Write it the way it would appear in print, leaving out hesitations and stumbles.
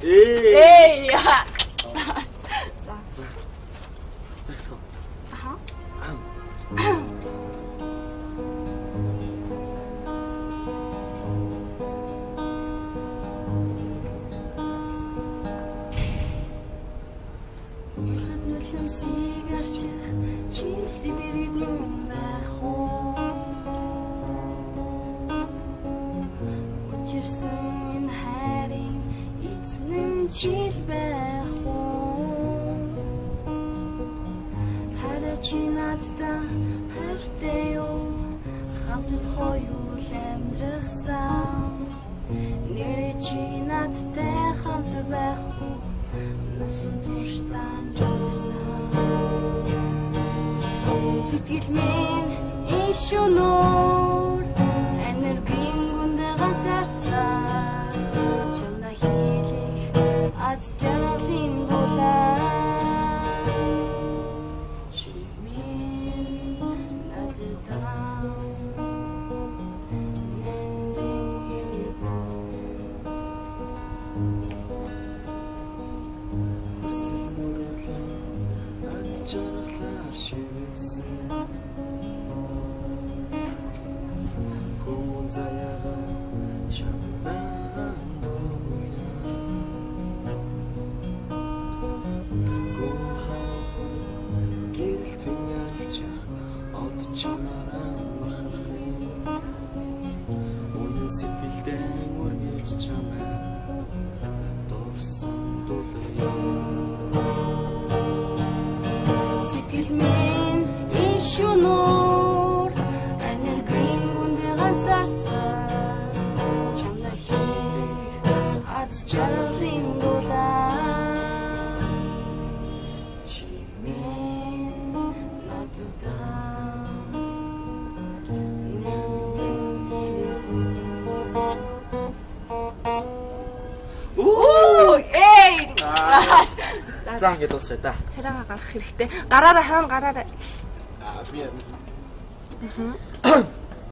Эй. За. Захлаа. Аха. Нүлэмсийг арчих чилдэг дэргэд юм байх уу? Учирсан энэ хайрын эзэм чил байх уу? Хараа чи надтай хайртай юу? Хамтд хоёул амьдрахсан нэрээ чи надтай хамт байх уу? Насан турштан жагсан сэтгэл минь энэ шөнөөр энергийн гүндэ газарцаа чамна хийлих аз жаргалын дулаа чи минь надад Жаргалаар шивсэн Хүн заяага чамдан гэрэлтэн ялчих од чамаараа махрахын Үнэн сэтгэлдээ үргэлж чамаа дурсан дулаа Сэтгэл минь энэ шөнөөр энергийн гүндэ газарцаа чамна хийлих аз жаргалын дулаа чи минь надад Эй. За ингэ дуусгая да. Царайгаа гарах хэрэгтэй. Гараараа хаана гараараа. Би